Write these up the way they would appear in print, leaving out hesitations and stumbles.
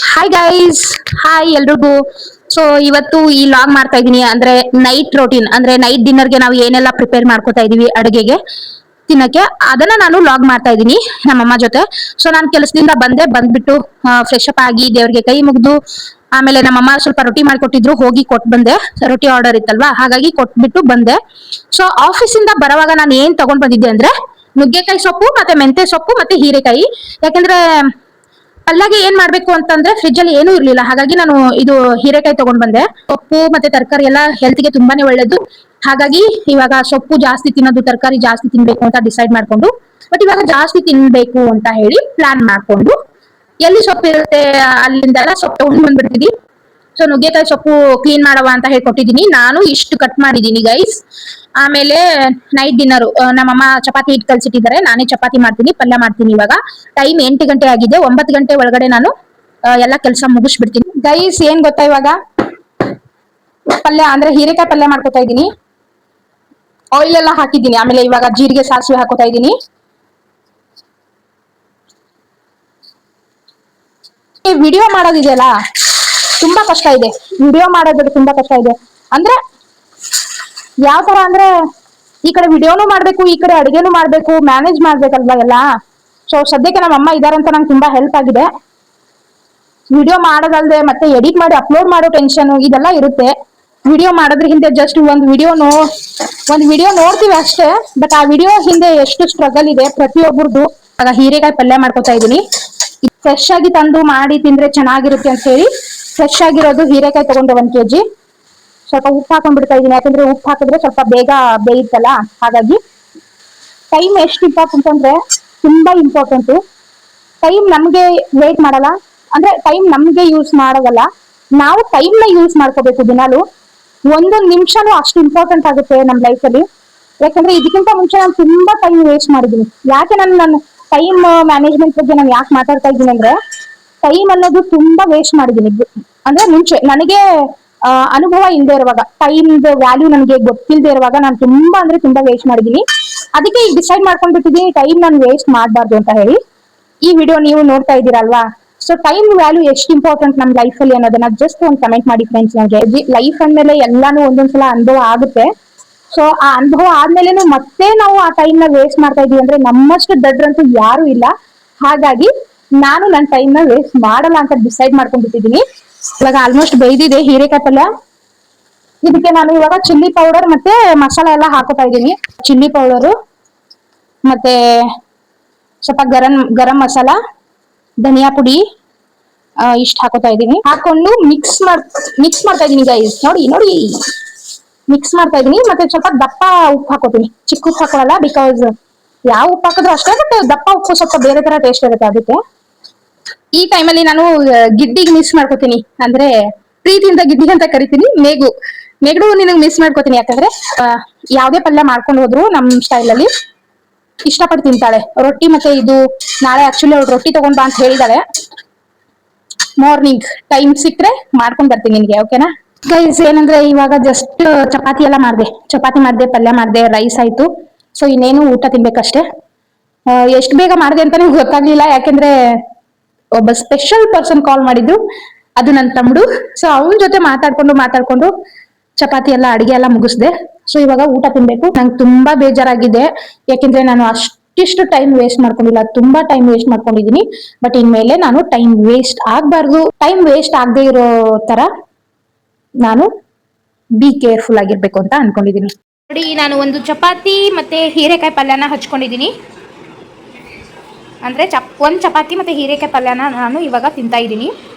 Hi guys. Hi ಎಲ್ರಿಗೂ. So ಇವತ್ತು ಈ ಲಾಗ್ ಮಾಡ್ತಾ ಇದೀನಿ ಅಂದ್ರೆ ನೈಟ್ ರೋಟೀನ್ ಅಂದ್ರೆ ನೈಟ್ ಡಿನ್ನರ್ಗೆ ನಾವು ಏನೆಲ್ಲ ಪ್ರಿಪೇರ್ ಮಾಡ್ಕೋತಾ ಇದೀವಿ ಅಡುಗೆಗೆ ತಿನ್ನಕ್ಕೆ ಅದನ್ನ ನಾನು ಲಾಗ್ ಮಾಡ್ತಾ ಇದ್ದೀನಿ ನಮ್ಮಮ್ಮ ಜೊತೆ. ಸೊ ನಾನು ಕೆಲಸದಿಂದ ಬಂದ್ಬಿಟ್ಟು ಫ್ರೆಶ್ ಅಪ್ ಆಗಿ ದೇವ್ರಿಗೆ ಕೈ ಮುಗ್ದು ಆಮೇಲೆ ನಮ್ಮಮ್ಮ ಸ್ವಲ್ಪ ರೊಟ್ಟಿ ಮಾಡ್ಕೊಟ್ಟಿದ್ರು, ಹೋಗಿ ಕೊಟ್ಟು ಬಂದೆ. ರೊಟ್ಟಿ ಆರ್ಡರ್ ಇತ್ತಲ್ವಾ, ಹಾಗಾಗಿ ಕೊಟ್ಬಿಟ್ಟು ಬಂದೆ. ಸೊ ಆಫೀಸ್ ಇಂದ ಬರುವಾಗ ನಾನು ಏನ್ ತಗೊಂಡ್ ಬಂದಿದ್ದೆ ಅಂದ್ರೆ ನುಗ್ಗೆಕಾಯಿ ಸೊಪ್ಪು ಮತ್ತೆ ಮೆಂತೆ ಸೊಪ್ಪು ಮತ್ತೆ ಹೀರೆಕಾಯಿ. ಯಾಕಂದ್ರೆ ಪಲ್ಯಗೆ ಏನ್ ಮಾಡ್ಬೇಕು ಅಂತಂದ್ರೆ ಫ್ರಿಜ್ ಅಲ್ಲಿ ಏನೂ ಇರ್ಲಿಲ್ಲ, ಹಾಗಾಗಿ ನಾನು ಇದು ಹೀರೆಕಾಯಿ ತಗೊಂಡ್ ಬಂದೆ. ಸೊಪ್ಪು ಮತ್ತೆ ತರಕಾರಿ ಎಲ್ಲ ಹೆಲ್ತ್ ಗೆ ತುಂಬಾನೇ ಒಳ್ಳೇದು. ಹಾಗಾಗಿ ಇವಾಗ ಸೊಪ್ಪು ಜಾಸ್ತಿ ತಿನ್ನೋದು, ತರಕಾರಿ ಜಾಸ್ತಿ ತಿನ್ಬೇಕು ಅಂತ ಡಿಸೈಡ್ ಮಾಡ್ಕೊಂಡು, ಬಟ್ ಇವಾಗ ಜಾಸ್ತಿ ತಿನ್ಬೇಕು ಅಂತ ಹೇಳಿ ಪ್ಲಾನ್ ಮಾಡ್ಕೊಂಡು ಎಲ್ಲಿ ಸೊಪ್ಪು ಇರುತ್ತೆ ಅಲ್ಲಿಂದ ಎಲ್ಲ ಸೊಪ್ಪು ತಗೊಂಡ್ ಬಂದ್ಬಿಡ್ತೀನಿ. ಸೊ ನುಗ್ಗೆಕಾಯಿ ಸೊಪ್ಪು ಕ್ಲೀನ್ ಮಾಡವ ಅಂತ ಹೇಳ್ಕೊಟ್ಟಿದೀನಿ. ನಾನು ಇಷ್ಟು ಕಟ್ ಮಾಡಿದೀನಿ ಗೈಸ್. ಆಮೇಲೆ ನೈಟ್ ಡಿನ್ನರ್ ನಮ್ಮಮ್ಮ ಚಪಾತಿ ಹಿಟ್ಟು ಕಲ್ಸಿಟ್ಟಿದ್ದಾರೆ, ನಾನೇ ಚಪಾತಿ ಮಾಡ್ತೀನಿ, ಪಲ್ಯ ಮಾಡ್ತೀನಿ. ಇವಾಗ ಟೈಮ್ 8 ಗಂಟೆ ಆಗಿದೆ. 9 ಗಂಟೆ ಒಳಗಡೆ ನಾನು ಎಲ್ಲ ಕೆಲಸ ಮುಗಿಸ್ಬಿಡ್ತೀನಿ ಗೈಸ್. ಏನ್ ಗೊತ್ತಾ, ಇವಾಗ ಪಲ್ಯ ಅಂದ್ರೆ ಹೀರೆಕಾಯಿ ಪಲ್ಯ ಮಾಡ್ಕೊತಾ ಇದ್ದೀನಿ. ಆಯಿಲ್ ಎಲ್ಲ ಹಾಕಿದ್ದೀನಿ. ಆಮೇಲೆ ಇವಾಗ ಜೀರಿಗೆ ಸಾಸಿವೆ ಹಾಕೋತಾ ಇದ್ದೀನಿ. ಈ ವಿಡಿಯೋ ಮಾಡೋದಿದೆಯಲ್ಲ ತುಂಬಾ ಕಷ್ಟ ಇದೆ. ವಿಡಿಯೋ ಮಾಡೋದು ತುಂಬಾ ಕಷ್ಟ ಇದೆ. ಅಂದ್ರೆ ಯಾವ ತರ ಅಂದ್ರೆ ಈ ಕಡೆ ವಿಡಿಯೋನು ಮಾಡ್ಬೇಕು, ಈ ಕಡೆ ಅಡಿಗೆನು ಮಾಡ್ಬೇಕು, ಮ್ಯಾನೇಜ್ ಮಾಡ್ಬೇಕಲ್ವಾ ಎಲ್ಲ. ಸೊ ಸದ್ಯಕ್ಕೆ ನಮ್ಮ ಅಮ್ಮ ಇದಾರಂತ ನಂಗೆ ತುಂಬಾ ಹೆಲ್ಪ್ ಆಗಿದೆ. ವಿಡಿಯೋ ಮಾಡೋದಲ್ದೆ ಮತ್ತೆ ಎಡಿಟ್ ಮಾಡಿ ಅಪ್ಲೋಡ್ ಮಾಡೋ ಟೆನ್ಷನ್ ಇದೆಲ್ಲ ಇರುತ್ತೆ. ವಿಡಿಯೋ ಮಾಡೋದ್ರ ಹಿಂದೆ ಜಸ್ಟ್ ಒಂದ್ ವಿಡಿಯೋ ನೋಡ್ತೀವಿ ಅಷ್ಟೇ, ಬಟ್ ಆ ವಿಡಿಯೋ ಹಿಂದೆ ಎಷ್ಟು ಸ್ಟ್ರಗಲ್ ಇದೆ ಪ್ರತಿಯೊಬ್ಬರದು. ಆಗ ಹೀರೆಕಾಯಿ ಪಲ್ಯ ಮಾಡ್ಕೊತಾ ಇದೀನಿ. ಫ್ರೆಶ್ ಆಗಿ ತಂದು ಮಾಡಿ ತಿಂದ್ರೆ ಚೆನ್ನಾಗಿರುತ್ತೆ ಅಂತ ಹೇಳಿ ಫ್ರೆಶ್ ಆಗಿರೋದು ಹೀರೆಕಾಯಿ ತಗೊಂಡೆ 1 kg. ಸ್ವಲ್ಪ ಉಪ್ಪು ಹಾಕೊಂಡ್ಬಿಡ್ತಾ ಇದೀನಿ, ಯಾಕಂದ್ರೆ ಉಪ್ಪು ಹಾಕಿದ್ರೆ ಸ್ವಲ್ಪ ಬೇಗ ಬೇಯುತ್ತಲ್ಲ. ಹಾಗಾಗಿ ಟೈಮ್ ಎಷ್ಟು ಇಂಪಾರ್ಟೆಂಟ್ ಅಂದ್ರೆ ತುಂಬಾ ಇಂಪಾರ್ಟೆಂಟ್. ಟೈಮ್ ನಮ್ಗೆ ವೇಟ್ ಮಾಡಲ್ಲ, ಅಂದ್ರೆ ಟೈಮ್ ನಮ್ಗೆ ಯೂಸ್ ಮಾಡೋದಲ್ಲ, ನಾವು ಟೈಮ್ ನ ಯೂಸ್ ಮಾಡ್ಕೋಬೇಕು. ದಿನಾಲು ಒಂದೊಂದು ನಿಮಿಷನೂ ಅಷ್ಟು ಇಂಪಾರ್ಟೆಂಟ್ ಆಗುತ್ತೆ ನಮ್ಮ ಲೈಫಲ್ಲಿ. ಯಾಕಂದ್ರೆ ಇದಕ್ಕಿಂತ ಮುಂಚೆ ನಾನು ತುಂಬಾ ಟೈಮ್ ವೇಸ್ಟ್ ಮಾಡಿದ್ದೀನಿ. ಯಾಕೆ ನಾನು ಟೈಮ್ ಮ್ಯಾನೇಜ್ಮೆಂಟ್ ಬಗ್ಗೆ ನಾನು ಯಾಕೆ ಮಾತಾಡ್ತಾ ಇದ್ದೀನಿ ಅಂದ್ರೆ, ಟೈಮ್ ಅನ್ನೋದು ತುಂಬಾ ವೇಸ್ಟ್ ಮಾಡಿದ್ದೀನಿ. ಅಂದ್ರೆ ಮುಂಚೆ ನನಗೆ ಅನುಭವ ಇಲ್ಲದೆ ಇರುವಾಗ, ಟೈಮ್ ವ್ಯಾಲ್ಯೂ ನನಗೆ ಗೊತ್ತಿಲ್ಲದೆ ಇರುವಾಗ ನಾನು ತುಂಬಾ ಅಂದ್ರೆ ತುಂಬಾ ವೇಸ್ಟ್ ಮಾಡಿದ್ದೀನಿ. ಅದಕ್ಕೆ ಈಗ ಡಿಸೈಡ್ ಮಾಡ್ಕೊಂಡ್ಬಿಟ್ಟಿದ್ದೀನಿ ಟೈಮ್ ನಾನು ವೇಸ್ಟ್ ಮಾಡಬಾರ್ದು ಅಂತ ಹೇಳಿ. ಈ ವಿಡಿಯೋ ನೀವು ನೋಡ್ತಾ ಇದ್ದೀರಲ್ವಾ, ಸೊ ಟೈಮ್ ವ್ಯಾಲ್ಯೂ ಎಷ್ಟು ಇಂಪಾರ್ಟೆಂಟ್ ನಮ್ಮ ಲೈಫ್ ಅಲ್ಲಿ ಅನ್ನೋದನ್ನ ಜಸ್ಟ್ ಒಂದು ಕಮೆಂಟ್ ಮಾಡಿ ಫ್ರೆಂಡ್ಸ್. ನನಗೆ ಲೈಫ್ ಅಂದ್ಮೇಲೆ ಎಲ್ಲಾನು ಒಂದೊಂದ್ಸಲ ಅನುಭವ ಆಗುತ್ತೆ. ಸೊ ಆ ಅನುಭವ ಆದ್ಮೇಲೆನು ಮತ್ತೆ ನಾವು ಆ ಟೈಮ್ ನ ವೇಸ್ಟ್ ಮಾಡ್ತಾ ಇದೀವಿ ಅಂದ್ರೆ ನಮ್ಮಷ್ಟು ದಡ್ರಂತೂ ಯಾರು ಇಲ್ಲ. ಹಾಗಾಗಿ ನಾನು ನನ್ನ ಟೈಮ್ ನ ವೇಸ್ಟ್ ಮಾಡಲ್ಲ ಅಂತ ಡಿಸೈಡ್ ಮಾಡ್ಕೊಂಡ್ಬಿಟ್ಟಿದೀನಿ. ಇವಾಗ ಆಲ್ಮೋಸ್ಟ್ ಬೇಯ್ದಿದೆ ಹೀರೆಕಾಯಿ ಪಲ್ಯ. ಇದಕ್ಕೆ ನಾನು ಇವಾಗ ಚಿಲ್ಲಿ ಪೌಡರ್ ಮತ್ತೆ ಮಸಾಲ ಎಲ್ಲ ಹಾಕೋತಾ ಇದ್ದೀನಿ. ಚಿಲ್ಲಿ ಪೌಡರು ಮತ್ತೆ ಸ್ವಲ್ಪ ಗರಂ ಮಸಾಲ, ಧನಿಯಾ ಪುಡಿ ಇಷ್ಟ ಹಾಕೋತಾ ಇದ್ದೀನಿ. ಹಾಕೊಂಡು ಮಿಕ್ಸ್ ಮಾಡ್ತಾ ಇದೀನಿ ಗೈಸ್. ನೋಡಿ ನೋಡಿ ಮಿಕ್ಸ್ ಮಾಡ್ತಾ ಇದೀನಿ. ಮತ್ತೆ ಸ್ವಲ್ಪ ದಪ್ಪ ಉಪ್ಪು ಹಾಕೋತೀನಿ, ಚಿಕ್ಕ ಉಪ್ಪು ಹಾಕೋಲ್ಲ. ಬಿಕಾಸ್ ಯಾವ ಉಪ್ಪು ಹಾಕಿದ್ರು ಅಷ್ಟೇ, ಬಟ್ ದಪ್ಪ ಉಪ್ಪು ಸ್ವಲ್ಪ ಬೇರೆ ತರ ಟೇಸ್ಟ್ ಇರುತ್ತೆ. ಅದಕ್ಕೆ ಈ ಟೈಮಲ್ಲಿ ನಾನು ಗಿಡ್ಡಿಗೆ ಮಿಸ್ ಮಾಡ್ಕೋತೀನಿ, ಅಂದ್ರೆ ಪ್ರೀತಿಯಿಂದ ಗಿಡ್ಡಿ ಅಂತ ಕರಿತೀನಿ. ನೆಗಡು ನಿನಗೆ ಮಿಸ್ ಮಾಡ್ಕೋತೀನಿ. ಯಾಕಂದ್ರೆ ಯಾವ್ದೇ ಪಲ್ಯ ಮಾಡ್ಕೊಂಡು ಹೋದ್ರು ನಮ್ ಸ್ಟೈಲ್ ಅಲ್ಲಿ ಇಷ್ಟಪಟ್ಟು ತಿಂತಾಳೆ. ರೊಟ್ಟಿ ಮತ್ತೆ ಇದು ನಾಳೆ ಆಕ್ಚುಲಿ ಅವ್ಳು ರೊಟ್ಟಿ ತಗೊಂಡ್ ಬಾ ಅಂತ ಹೇಳಿದಾಳೆ. ಮಾರ್ನಿಂಗ್ ಟೈಮ್ ಸಿಕ್ಕ್ರೆ ಮಾಡ್ಕೊಂಡ್ ಬರ್ತೀನಿ ನಿನ್ಗೆ, ಓಕೆನಾ ಗೈಸ್. ಏನಂದ್ರೆ ಇವಾಗ ಜಸ್ಟ್ ಚಪಾತಿ ಮಾಡ್ದೆ, ಪಲ್ಯ ಮಾಡ್ದೆ, ರೈಸ್ ಆಯ್ತು. ಸೊ ಇನ್ನೇನು ಊಟ ತಿನ್ಬೇಕಷ್ಟೇ. ಎಷ್ಟು ಬೇಗ ಮಾಡಿದೆ ಅಂತಾನೆ ಗೊತ್ತಾಗ್ಲಿಲ್ಲ, ಯಾಕಂದ್ರೆ ಒಬ್ಬ ಸ್ಪೆಷಲ್ ಪರ್ಸನ್ ಕಾಲ್ ಮಾಡಿದ್ರು, ಅದು ನನ್ನ ತಮ್ಮಡು. ಸೊ ಅವನ ಜೊತೆ ಮಾತಾಡ್ಕೊಂಡು ಚಪಾತಿ ಎಲ್ಲ ಅಡಿಗೆ ಎಲ್ಲ ಮುಗಿಸ್ದೆ. ಸೊ ಇವಾಗ ಊಟ ತಿನ್ಬೇಕು. ನಂಗೆ ತುಂಬಾ ಬೇಜಾರಾಗಿದೆ, ಯಾಕೆಂದ್ರೆ ನಾನು ಅಷ್ಟಿಷ್ಟು ಟೈಮ್ ವೇಸ್ಟ್ ಮಾಡ್ಕೊಂಡಿಲ್ಲ, ತುಂಬಾ ಟೈಮ್ ವೇಸ್ಟ್ ಮಾಡ್ಕೊಂಡಿದೀನಿ. ಬಟ್ ಇನ್ಮೇಲೆ ನಾನು ಟೈಮ್ ವೇಸ್ಟ್ ಆಗ್ಬಾರ್ದು, ಟೈಮ್ ವೇಸ್ಟ್ ಆಗದೆ ಇರೋ ತರ ನಾನು ಬಿ ಕೇರ್ಫುಲ್ ಆಗಿರ್ಬೇಕು ಅಂತ ಅನ್ಕೊಂಡಿದೀನಿ. ನೋಡಿ, ನಾನು ಒಂದು ಚಪಾತಿ ಮತ್ತೆ ಹೀರೆಕಾಯಿ ಪಲ್ಯನ ಹಚ್ಕೊಂಡಿದೀನಿ. ಅಂದ್ರೆ ಒಂದು ಚಪಾತಿ ಮತ್ತೆ ಹೀರೆಕಾಯಿ ಪಲ್ಯನ ನಾನು ಇವಾಗ ತಿಂತಾ ಇದ್ದೀನಿ.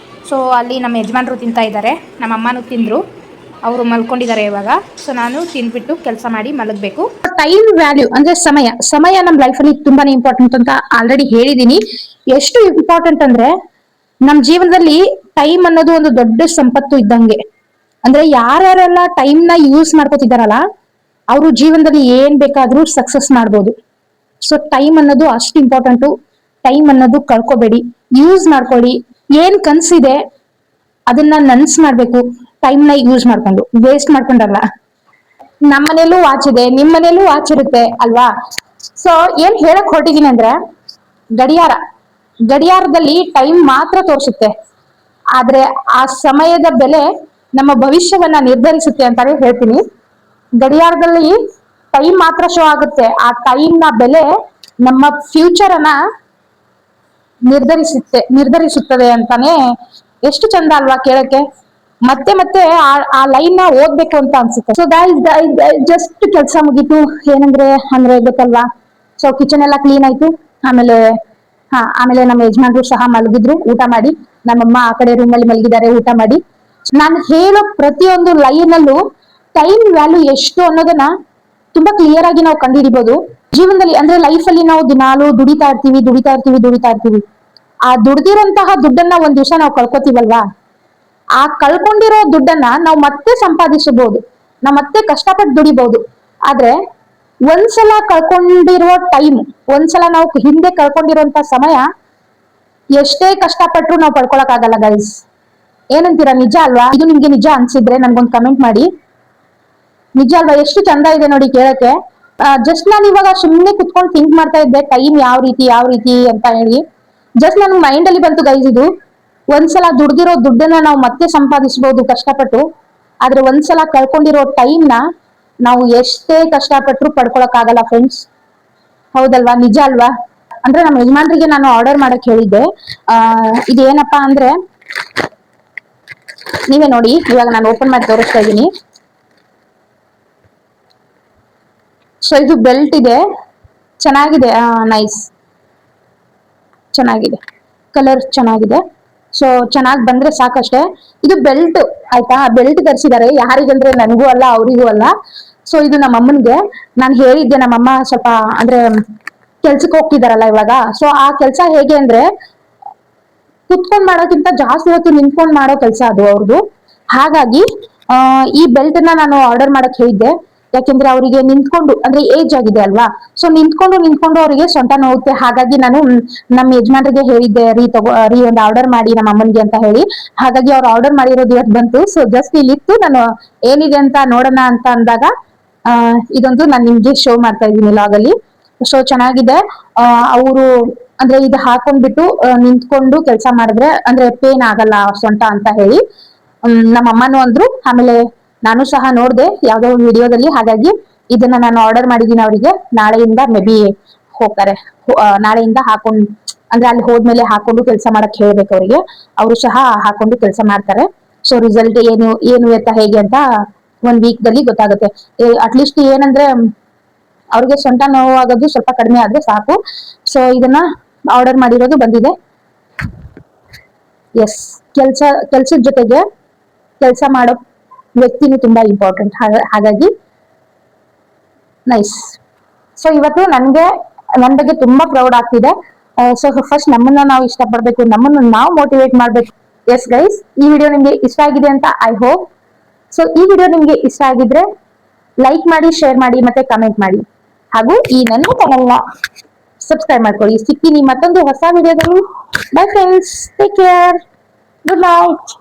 ಸೊ ಅಲ್ಲಿ ನಮ್ಮ ಯಜಮಾನ್ರು ತಿಂತಾ ಇದ್ದಾರೆ, ನಮ್ಮ ಅಮ್ಮನೂ ತಿಂದ್ರು, ಅವರು ಮಲ್ಕೊಂಡಿದ್ದಾರೆ ಇವಾಗ. ಸೊ ನಾನು ತಿನ್ಬಿಟ್ಟು ಕೆಲಸ ಮಾಡಿ ಮಲಗಬೇಕು. ಟೈಮ್ ವ್ಯಾಲ್ಯೂ ಅಂದ್ರೆ ಸಮಯ ನಮ್ಮ ಲೈಫಲ್ಲಿ ತುಂಬಾನೇ ಇಂಪಾರ್ಟೆಂಟ್ ಅಂತ ಆಲ್ರೆಡಿ ಹೇಳಿದೀನಿ. ಎಷ್ಟು ಇಂಪಾರ್ಟೆಂಟ್ ಅಂದ್ರೆ ನಮ್ಮ ಜೀವನದಲ್ಲಿ ಟೈಮ್ ಅನ್ನೋದು ಒಂದು ದೊಡ್ಡ ಸಂಪತ್ತು ಇದ್ದಂಗೆ. ಅಂದ್ರೆ ಯಾರ್ಯಾರೆಲ್ಲ ಟೈಮ್ ನ ಯೂಸ್ ಮಾಡ್ಕೋತಿದಾರಲ್ಲ, ಅವರು ಜೀವನದಲ್ಲಿ ಏನ್ ಬೇಕಾದ್ರೂ ಸಕ್ಸಸ್ ಮಾಡ್ಬೋದು. ಸೊ ಟೈಮ್ ಅನ್ನೋದು ಅಷ್ಟು ಇಂಪಾರ್ಟೆಂಟು. ಟೈಮ್ ಅನ್ನೋದು ಕಳ್ಕೊಬೇಡಿ, ಯೂಸ್ ಮಾಡ್ಕೊಳ್ಳಿ. ಏನ್ ಕನ್ಸಿದೆ ಅದನ್ನ ನನ್ಸ್ ಮಾಡ್ಬೇಕು, ಟೈಮ್ ನ ಯೂಸ್ ಮಾಡ್ಕೊಂಡು, ವೇಸ್ಟ್ ಮಾಡ್ಕೊಂಡಲ್ಲ. ನಮ್ಮ ಮನೇಲೂ ವಾಚ್ ಇದೆ, ನಿಮ್ ಮನೇಲೂ ವಾಚ್ ಇರುತ್ತೆ ಅಲ್ವಾ. ಸೊ ಏನ್ ಹೇಳಕ್ ಹೊರಟಿದೀನಿ ಅಂದ್ರೆ, ಗಡಿಯಾರದಲ್ಲಿ ಟೈಮ್ ಮಾತ್ರ ತೋರಿಸುತ್ತೆ, ಆದ್ರೆ ಆ ಸಮಯದ ಬೆಲೆ ನಮ್ಮ ಭವಿಷ್ಯವನ್ನ ನಿರ್ಧರಿಸುತ್ತೆ ಅಂತಾನೆ ಹೇಳ್ತೀನಿ. ಗಡಿಯಾರದಲ್ಲಿ ಟೈಮ್ ಮಾತ್ರ ಶೋ ಆಗುತ್ತೆ, ಆ ಟೈಮ್ ನ ಬೆಲೆ ನಮ್ಮ ಫ್ಯೂಚರ್ ಅನ್ನ ನಿರ್ಧರಿಸುತ್ತದೆ ಅಂತಾನೆ. ಎಷ್ಟು ಚಂದ ಅಲ್ವಾ ಕೇಳಕ್ಕೆ. ಮತ್ತೆ ಮತ್ತೆ ಆ ಲೈನ್ ನ ಓದ್ಬೇಕು ಅಂತ ಅನ್ಸುತ್ತೆ. ಸೊ ಜಸ್ಟ್ ಕೆಲಸ ಮುಗೀತು. ಅಂದ್ರೆ ಗೊತ್ತಲ್ವಾ, ಸೊ ಕಿಚನ್ ಎಲ್ಲ ಕ್ಲೀನ್ ಆಯ್ತು. ಆಮೇಲೆ ಆಮೇಲೆ ನಮ್ಮ ಯಜಮಾನ್ರು ಸಹ ಮಲಗಿದ್ರು ಊಟ ಮಾಡಿ. ನಮ್ಮಮ್ಮ ಆ ಕಡೆ ರೂಮ್ ಅಲ್ಲಿ ಮಲಗಿದ್ದಾರೆ ಊಟ ಮಾಡಿ. ನಾನು ಹೇಳೋ ಪ್ರತಿಯೊಂದು ಲೈನ್ ಅಲ್ಲೂ ಟೈಮ್ ವ್ಯಾಲ್ಯೂ ಎಷ್ಟು ಅನ್ನೋದನ್ನ ತುಂಬಾ ಕ್ಲಿಯರ್ ಆಗಿ ನಾವು ಕಂಡುಹಿಡಿಬಹುದು. ಜೀವನದಲ್ಲಿ ಅಂದ್ರೆ ಲೈಫ್ ಅಲ್ಲಿ ನಾವು ದಿನಾಲು ದುಡಿತಾ ಇರ್ತೀವಿ. ಆ ದುಡ್ದಿರೋಂತಹ ದುಡ್ಡನ್ನ ಒಂದ್ ದಿವಸ ನಾವು ಕಳ್ಕೊತೀವಲ್ವಾ, ಆ ಕಳ್ಕೊಂಡಿರೋ ದುಡ್ಡನ್ನ ನಾವು ಮತ್ತೆ ಸಂಪಾದಿಸಬಹುದು, ನಾವು ಮತ್ತೆ ಕಷ್ಟಪಟ್ಟು ದುಡಿಬಹುದು. ಆದ್ರೆ ಒಂದ್ಸಲ ಕಳ್ಕೊಂಡಿರುವ ಟೈಮ್, ಒಂದ್ಸಲ ನಾವು ಹಿಂದೆ ಕಳ್ಕೊಂಡಿರುವಂತ ಸಮಯ ಎಷ್ಟೇ ಕಷ್ಟಪಟ್ಟರು ನಾವು ಪಡ್ಕೊಳಕ್ ಆಗಲ್ಲ ಗೈಸ್. ಏನಂತೀರಾ, ನಿಜ ಅಲ್ವಾ? ಇದು ನಿಮ್ಗೆ ನಿಜ ಅನ್ಸಿದ್ರೆ ನನ್ಗೊಂದು ಕಮೆಂಟ್ ಮಾಡಿ. ನಿಜ ಅಲ್ವಾ? ಎಷ್ಟು ಚಂದ ಇದೆ ನೋಡಿ ಕೇಳಕ್ಕೆ. ಜಸ್ಟ್ ನಾನು ಇವಾಗ ಸುಮ್ಮನೆ ಕುತ್ಕೊಂಡು ಥಿಂಕ್ ಮಾಡ್ತಾ ಇದ್ದೆ ಟೈಮ್ ಯಾವ ರೀತಿ ಅಂತ ಹೇಳಿ. ಜಸ್ಟ್ ನನ್ ಮೈಂಡ್ ಅಲ್ಲಿ ಬಂತು ಗೈಸ್ ಇದು. ಒಂದ್ಸಲ ದುಡ್ದಿರೋ ದುಡ್ಡನ್ನ ನಾವು ಮತ್ತೆ ಸಂಪಾದಿಸಬಹುದು ಕಷ್ಟಪಟ್ಟು, ಆದ್ರೆ ಒಂದ್ಸಲ ಕಳ್ಕೊಂಡಿರೋ ಟೈಮ್ ನ ನಾವು ಎಷ್ಟೇ ಕಷ್ಟಪಟ್ಟರು ಪಡ್ಕೊಳಕ್ ಆಗಲ್ಲ ಫ್ರೆಂಡ್ಸ್. ಹೌದಲ್ವಾ? ನಿಜ ಅಲ್ವಾ? ಅಂದ್ರೆ ನಮ್ಮ ಯಜಮಾನ್ರಿಗೆ ನಾನು ಆರ್ಡರ್ ಮಾಡಕ್ ಹೇಳಿದ್ದೆ. ಇದೇನಪ್ಪಾ ಅಂದ್ರೆ, ನೀವೇ ನೋಡಿ, ಇವಾಗ ನಾನು ಓಪನ್ ಮಾಡಿ ತೋರಿಸ್ತಾ ಇದ್ದೀನಿ. ಸೊ ಇದು ಬೆಲ್ಟ್ ಇದೆ, ಚೆನ್ನಾಗಿದೆ. ನೈಸ್, ಚೆನ್ನಾಗಿದೆ, ಕಲರ್ ಚೆನ್ನಾಗಿದೆ. ಸೊ ಚೆನ್ನಾಗಿ ಬಂದ್ರೆ ಸಾಕಷ್ಟೇ. ಇದು ಬೆಲ್ಟ್ ಆಯ್ತಾ, ಬೆಲ್ಟ್ ತರಿಸಿದ್ದಾರೆ. ಯಾರಿಗಂದ್ರೆ ನನಗೂ ಅಲ್ಲ ಅವರಿಗೂ ಅಲ್ಲ. ಸೊ ಇದು ನಮ್ಮ ಅಮ್ಮನ್ಗೆ ನಾನು ಹೇಳಿದ್ದೆ. ನಮ್ಮಮ್ಮ ಸ್ವಲ್ಪ ಅಂದ್ರೆ ಕೆಲ್ಸಕ್ಕೆ ಹೋಗ್ತಿದಾರಲ್ಲ ಇವಾಗ. ಸೊ ಆ ಕೆಲ್ಸ ಹೇಗೆ ಅಂದ್ರೆ, ಕುತ್ಕೊಂಡ್ ಮಾಡೋಕ್ಕಿಂತ ಜಾಸ್ತಿ ಹೊತ್ತು ನಿಂತ್ಕೊಂಡ್ ಮಾಡೋ ಕೆಲಸ ಅದು ಅವ್ರದ್ದು. ಹಾಗಾಗಿ ಈ ಬೆಲ್ಟ್ ನ ನಾನು ಆರ್ಡರ್ ಮಾಡಕ್ ಹೇಳಿದ್ದೆ. ಯಾಕೆಂದ್ರೆ ಅವರಿಗೆ ನಿಂತ್ಕೊಂಡು ಅಂದ್ರೆ ಏಜ್ ಆಗಿದೆ ಅಲ್ವಾ. ಸೊ ನಿಂತ್ಕೊಂಡು ಅವರಿಗೆ ಸೊಂಟ ನೋವುತ್ತೆ. ಹಾಗಾಗಿ ನಾನು ನಮ್ಮ ಯಜಮಾನ್ರಿಗೆ ಹೇಳಿದ್ದೆ, ರೀ ಒಂದು ಆರ್ಡರ್ ಮಾಡಿ ನಮ್ಮ ಅಮ್ಮನ್ಗೆ ಅಂತ ಹೇಳಿ. ಹಾಗಾಗಿ ಅವ್ರು ಆರ್ಡರ್ ಮಾಡಿರೋದು ಇವತ್ತು ಬಂತು. ಸೊ ಜಸ್ಟ್ ಇಲ್ಲಿತ್ತು, ನಾನು ಏನಿದೆ ಅಂತ ನೋಡೋಣ ಅಂತ ಅಂದಾಗ ಇದೊಂದು ನಾನು ನಿಮ್ಗೆ ಶೋ ಮಾಡ್ತಾ ಇದ್ದೀನಿ ಲಾಗ್ ಅಲ್ಲಿ. ಸೊ ಚೆನ್ನಾಗಿದೆ. ಅವರು ಅಂದ್ರೆ ಇದು ಹಾಕೊಂಡ್ಬಿಟ್ಟು ನಿಂತ್ಕೊಂಡು ಕೆಲಸ ಮಾಡಿದ್ರೆ ಅಂದ್ರೆ ಪೇನ್ ಆಗಲ್ಲ ಸೊಂಟ ಅಂತ ಹೇಳಿ ನಮ್ಮ ಅಮ್ಮನೂ ಅಂದ್ರು. ಆಮೇಲೆ ನಾನು ಸಹ ನೋಡ್ದೆ ಯಾವ್ದೋ ಒಂದು ವಿಡಿಯೋದಲ್ಲಿ. ಹಾಗಾಗಿ ಇದನ್ನ ನಾನು ಆರ್ಡರ್ ಮಾಡಿದ್ದೀನಿ ಅವರಿಗೆ. ನಾಳೆಯಿಂದ ಮೇ ಬಿ ಹೋಗ್ತಾರೆ. ನಾಳೆಯಿಂದ ಹಾಕೊಂಡು ಅಂದ್ರೆ ಅಲ್ಲಿ ಹೋದ್ಮೇಲೆ ಹಾಕೊಂಡು ಕೆಲಸ ಮಾಡಕ್ ಹೇಳ್ಬೇಕು ಅವರಿಗೆ. ಅವರು ಸಹ ಹಾಕೊಂಡು ಕೆಲಸ ಮಾಡ್ತಾರೆ. ಸೊ ರಿಸಲ್ಟ್ ಏನು ಎತ್ತ ಹೇಗೆ ಅಂತ 1 ವೀಕ್ ದಲ್ಲಿ ಗೊತ್ತಾಗುತ್ತೆ. ಅಟ್ಲೀಸ್ಟ್ ಏನಂದ್ರೆ ಅವ್ರಿಗೆ ಸೊಂಟ ನೋವಾಗೋದು ಸ್ವಲ್ಪ ಕಡಿಮೆ ಆದ್ರೆ ಸಾಕು. ಸೊ ಇದನ್ನ ಆರ್ಡರ್ ಮಾಡಿರೋದು ಬಂದಿದೆ. ಎಸ್, ಕೆಲ್ಸದ ಜೊತೆಗೆ ಕೆಲಸ ಮಾಡೋ ವ್ಯಕ್ತಿನೂ ತುಂಬಾ ಇಂಪಾರ್ಟೆಂಟ್. ಹಾಗಾಗಿ ನೈಸ್. ಸೊ ಇವತ್ತು ನನ್ ಬಗ್ಗೆ ತುಂಬಾ ಪ್ರೌಡ್ ಆಗ್ತಿದೆ. ಸೊ ಫಸ್ಟ್ ನಮ್ಮನ್ನ ನಾವು ಇಷ್ಟಪಡ್ಬೇಕು, ನಮ್ಮನ್ನ ನಾವು ಮೋಟಿವೇಟ್ ಮಾಡ್ಬೇಕು. ಎಸ್ ಗೈಸ್, ಈ ವಿಡಿಯೋ ನಿಮ್ಗೆ ಇಷ್ಟ ಆಗಿದೆ ಅಂತ ಐ ಹೋಪ್. ಸೊ ಈ ವಿಡಿಯೋ ನಿಮ್ಗೆ ಇಷ್ಟ ಆಗಿದ್ರೆ ಲೈಕ್ ಮಾಡಿ, ಶೇರ್ ಮಾಡಿ, ಮತ್ತೆ ಕಮೆಂಟ್ ಮಾಡಿ. ಹಾಗೂ ಈ ನನ್ನ ಚಾನೆಲ್ನ ಸಬ್ಸ್ಕ್ರೈಬ್ ಮಾಡ್ಕೊಳ್ಳಿ. ಸಿಗ್ತೀನಿ ಮತ್ತೊಂದು ಹೊಸ ವಿಡಿಯೋದಲ್ಲಿ. By friends, take care, good night.